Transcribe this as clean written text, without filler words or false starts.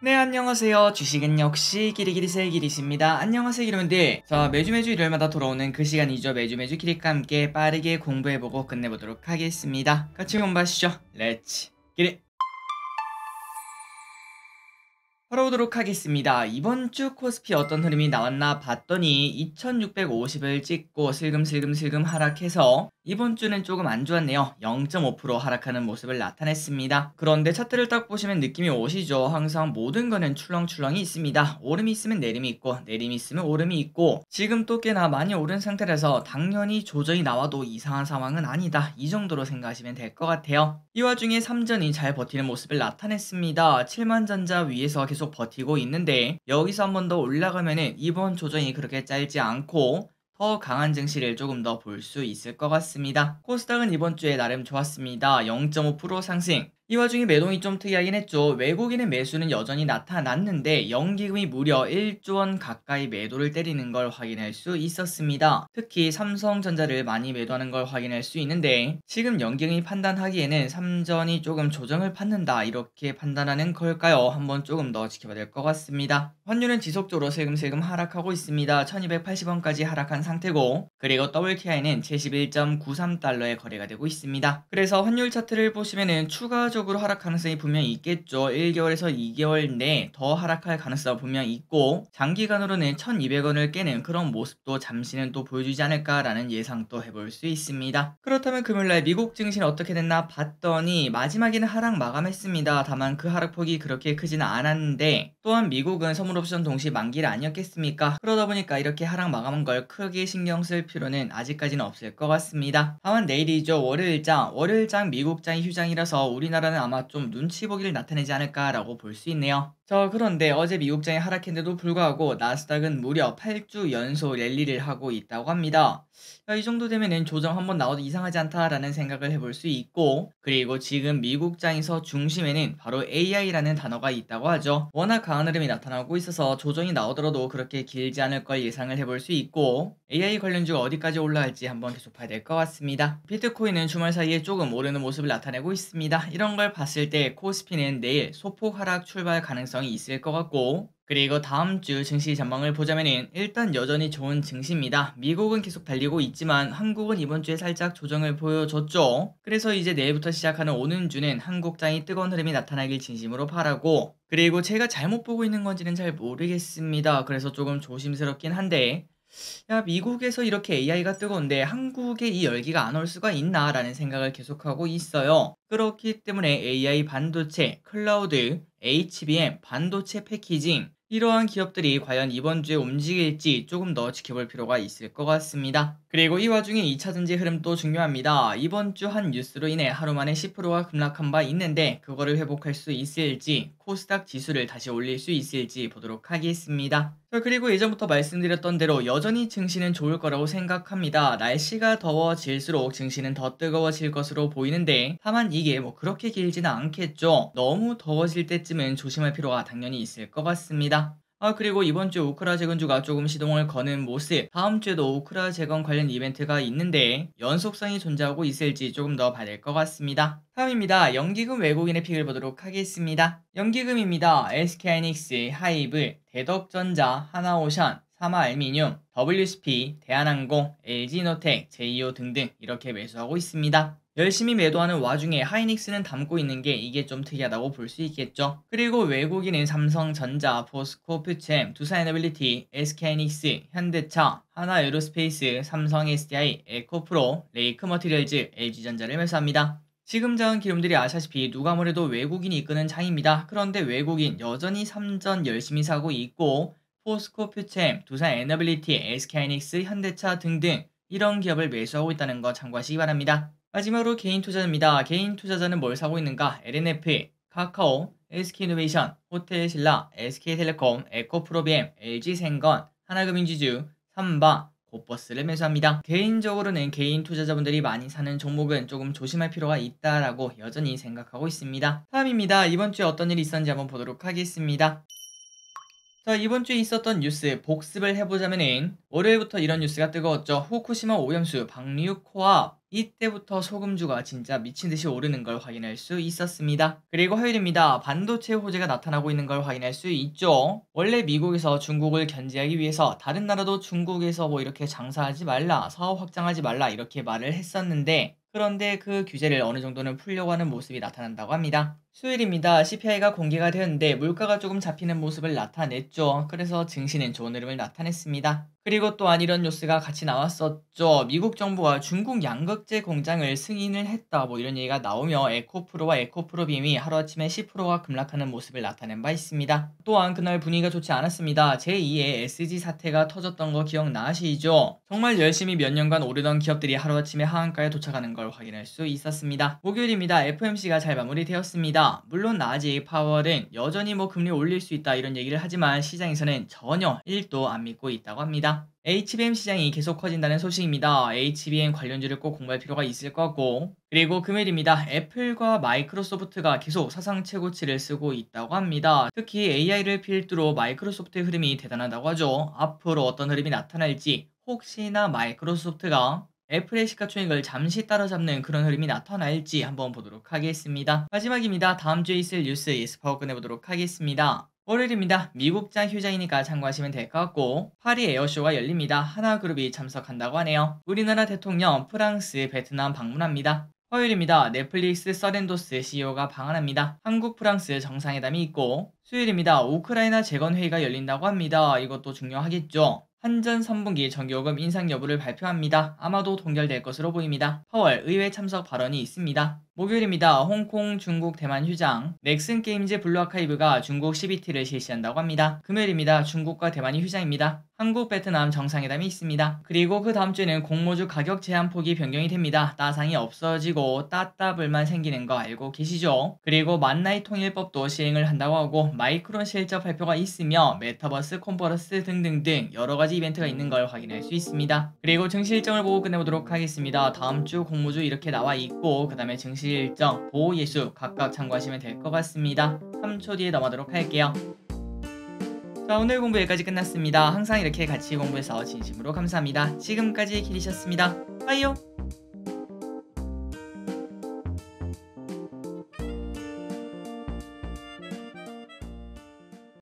네, 안녕하세요. 주식은 역시 기리기리세 기리십니다. 안녕하세요, 기리분들. 자, 매주 일요일마다 돌아오는 그 시간이죠. 매주 기리과 함께 빠르게 공부해보고 끝내보도록 하겠습니다. 같이 공부하시죠. 렛츠 기리. 걸어보도록 하겠습니다. 이번 주 코스피 어떤 흐름이 나왔나 봤더니 2650을 찍고 슬금슬금 하락해서 이번 주는 조금 안 좋았네요. 0.5% 하락하는 모습을 나타냈습니다. 그런데 차트를 딱 보시면 느낌이 오시죠? 항상 모든 거는 출렁출렁이 있습니다. 오름이 있으면 내림이 있고 내림이 있으면 오름이 있고 지금 또 꽤나 많이 오른 상태라서 당연히 조정이 나와도 이상한 상황은 아니다. 이 정도로 생각하시면 될 것 같아요. 이 와중에 삼전이 잘 버티는 모습을 나타냈습니다. 7만전자 위에서 계속 버티고 있는데 여기서 한 번 더 올라가면은 이번 조정이 그렇게 짧지 않고 더 강한 증시를 조금 더 볼 수 있을 것 같습니다. 코스닥은 이번 주에 나름 좋았습니다. 0.5% 상승. 이 와중에 매동이 좀 특이하긴 했죠. 외국인의 매수는 여전히 나타났는데 연기금이 무려 1조 원 가까이 매도를 때리는 걸 확인할 수 있었습니다. 특히 삼성전자를 많이 매도하는 걸 확인할 수 있는데 지금 연기금이 판단하기에는 삼전이 조금 조정을 받는다 이렇게 판단하는 걸까요? 한번 조금 더 지켜봐야 될 것 같습니다. 환율은 지속적으로 슬금슬금 하락하고 있습니다. 1280원까지 하락한 상태고 그리고 WTI는 71.93달러에 거래가 되고 있습니다. 그래서 환율 차트를 보시면은 추가적으로 하락 가능성이 분명히 있겠죠. 1개월에서 2개월 내에 더 하락할 가능성 분명히 있고 장기간으로는 1200원을 깨는 그런 모습도 잠시는 또 보여주지 않을까라는 예상도 해볼 수 있습니다. 그렇다면 금요일날 미국 증시는 어떻게 됐나 봤더니 마지막에는 하락 마감했습니다. 다만 그 하락폭이 그렇게 크지는 않았는데 또한 미국은 선물옵션 동시 만기일 아니었겠습니까? 그러다 보니까 이렇게 하락 마감한 걸 크게 신경 쓸 필요는 아직까지는 없을 것 같습니다. 다만 내일이죠. 월요일장 미국장이 휴장이라서 우리나라는 아마 좀 눈치 보기를 나타내지 않을까라고 볼 수 있네요. 그런데 어제 미국장이 하락했는데도 불구하고 나스닥은 무려 8주 연속 랠리를 하고 있다고 합니다. 이 정도 되면은 조정 한번 나와도 이상하지 않다라는 생각을 해볼 수 있고 그리고 지금 미국장에서 중심에는 바로 AI라는 단어가 있다고 하죠. 워낙 강한 흐름이 나타나고 있어서 조정이 나오더라도 그렇게 길지 않을 걸 예상을 해볼 수 있고 AI 관련주가 어디까지 올라갈지 한번 계속 봐야 될 것 같습니다. 비트코인은 주말 사이에 조금 오르는 모습을 나타내고 있습니다. 이런 걸 봤을 때 코스피는 내일 소폭 하락 출발 가능성이 있을 것 같고 그리고 다음 주 증시 전망을 보자면은 일단 여전히 좋은 증시입니다. 미국은 계속 달리고 있지만 한국은 이번 주에 살짝 조정을 보여줬죠. 그래서 이제 내일부터 시작하는 오는 주는 한국장이 뜨거운 흐름이 나타나길 진심으로 바라고 그리고 제가 잘못 보고 있는 건지는 잘 모르겠습니다. 그래서 조금 조심스럽긴 한데 야, 미국에서 이렇게 AI가 뜨거운데 한국에 이 열기가 안 올 수가 있나 라는 생각을 계속하고 있어요. 그렇기 때문에 AI 반도체, 클라우드, HBM, 반도체 패키징 이러한 기업들이 과연 이번 주에 움직일지 조금 더 지켜볼 필요가 있을 것 같습니다. 그리고 이 와중에 2차전지 흐름도 중요합니다. 이번 주 한 뉴스로 인해 하루 만에 10%가 급락한 바 있는데 그거를 회복할 수 있을지 코스닥 지수를 다시 올릴 수 있을지 보도록 하겠습니다. 그리고 예전부터 말씀드렸던 대로 여전히 증시는 좋을 거라고 생각합니다. 날씨가 더워질수록 증시는 더 뜨거워질 것으로 보이는데 다만 이게 뭐 그렇게 길지는 않겠죠. 너무 더워질 때쯤은 조심할 필요가 당연히 있을 것 같습니다. 그리고 이번 주 우크라 재건주가 조금 시동을 거는 모습 다음 주에도 우크라 재건 관련 이벤트가 있는데 연속성이 존재하고 있을지 조금 더 봐야 될 것 같습니다. 다음입니다. 연기금 외국인의 픽을 보도록 하겠습니다. 연기금입니다. SK하이닉스, 하이브, 대덕전자, 하나오션, 사마알미늄, WSP, 대한항공, LG노텍, 제이오 등등 이렇게 매수하고 있습니다. 열심히 매도하는 와중에 하이닉스는 담고 있는 게 이게 좀 특이하다고 볼 수 있겠죠. 그리고 외국인은 삼성전자, 포스코 퓨챔, 두산에너빌리티, SK하이닉스, 현대차, 하나에어로스페이스, 삼성 SDI, 에코프로, 레이크머티리얼즈, LG전자를 매수합니다. 지금 장 기름들이 아시다시피 누가 뭐래도 외국인이 이끄는 장입니다. 그런데 외국인 여전히 삼전 열심히 사고 있고 포스코 퓨챔, 두산 에너빌리티, SK하이닉스, 현대차 등등 이런 기업을 매수하고 있다는 거 참고하시기 바랍니다. 마지막으로 개인 투자자입니다. 개인 투자자는 뭘 사고 있는가? LNF, 카카오, SK이노베이션, 호텔신라, SK텔레콤, 에코프로비엠, LG생건, 하나금융지주, 삼바, 고버스를 매수합니다. 개인적으로는 개인 투자자분들이 많이 사는 종목은 조금 조심할 필요가 있다라고 여전히 생각하고 있습니다. 다음입니다. 이번 주에 어떤 일이 있었는지 한번 보도록 하겠습니다. 이번 주에 있었던 뉴스 복습을 해보자면은 월요일부터 이런 뉴스가 뜨거웠죠. 후쿠시마 오염수 방류 코앞 이때부터 소금주가 진짜 미친듯이 오르는 걸 확인할 수 있었습니다. 그리고 화요일입니다. 반도체 호재가 나타나고 있는 걸 확인할 수 있죠. 원래 미국에서 중국을 견제하기 위해서 다른 나라도 중국에서 뭐 이렇게 장사하지 말라, 사업 확장하지 말라 이렇게 말을 했었는데, 그런데 그 규제를 어느 정도는 풀려고 하는 모습이 나타난다고 합니다. 수요일입니다. CPI가 공개가 되었는데 물가가 조금 잡히는 모습을 나타냈죠. 그래서 증시는 좋은 흐름을 나타냈습니다. 그리고 또한 이런 뉴스가 같이 나왔었죠. 미국 정부가 중국 양극재 공장을 승인을 했다, 뭐 이런 얘기가 나오며 에코프로와 에코프로빔이 하루아침에 10%가 급락하는 모습을 나타낸 바 있습니다. 또한 그날 분위기가 좋지 않았습니다. 제2의 SG 사태가 터졌던 거 기억나시죠? 정말 열심히 몇 년간 오르던 기업들이 하루아침에 하한가에 도착하는 걸 확인할 수 있었습니다. 목요일입니다. FOMC가 잘 마무리되었습니다. 물론 아직 파월은 여전히 뭐 금리 올릴 수 있다 이런 얘기를 하지만 시장에서는 전혀 1도 안 믿고 있다고 합니다. HBM 시장이 계속 커진다는 소식입니다. HBM 관련주를 꼭 공부할 필요가 있을 거고, 그리고 금요일입니다. 애플과 마이크로소프트가 계속 사상 최고치를 쓰고 있다고 합니다. 특히 AI를 필두로 마이크로소프트의 흐름이 대단하다고 하죠. 앞으로 어떤 흐름이 나타날지, 혹시나 마이크로소프트가 애플의 시가총액을 잠시 따라잡는 그런 흐름이 나타날지 한번 보도록 하겠습니다. 마지막입니다. 다음 주에 있을 뉴스 예습하고 끝내보도록 하겠습니다. 월요일입니다. 미국장 휴장이니까 참고하시면 될 것 같고, 파리 에어쇼가 열립니다. 하나그룹이 참석한다고 하네요. 우리나라 대통령 프랑스, 베트남 방문합니다. 화요일입니다. 넷플릭스 서렌도스 CEO가 방한합니다. 한국 프랑스 정상회담이 있고, 수요일입니다. 우크라이나 재건회의가 열린다고 합니다. 이것도 중요하겠죠. 한전 3분기 전기요금 인상 여부를 발표합니다. 아마도 동결될 것으로 보입니다. 파월 의회 참석 발언이 있습니다. 목요일입니다. 홍콩, 중국, 대만 휴장, 넥슨 게임즈 블루아카이브가 중국 CBT를 실시한다고 합니다. 금요일입니다. 중국과 대만이 휴장입니다. 한국, 베트남 정상회담이 있습니다. 그리고 그 다음 주에는 공모주 가격 제한 폭이 변경이 됩니다. 따상이 없어지고 따따블만 생기는 거 알고 계시죠? 그리고 만나이 통일법도 시행을 한다고 하고, 마이크론 실적 발표가 있으며 메타버스, 콤버러스 등등등 여러가지 이벤트가 있는 걸 확인할 수 있습니다. 그리고 증시 일정을 보고 끝내보도록 하겠습니다. 다음 주 공모주 이렇게 나와 있고, 그 다음에 증시 일정, 보호예수 각각 참고하시면 될 것 같습니다. 3초 뒤에 넘어가도록 할게요. 자, 오늘 공부 여기까지 끝났습니다. 항상 이렇게 같이 공부해서 진심으로 감사합니다. 지금까지 길이셨습니다. 빠이요.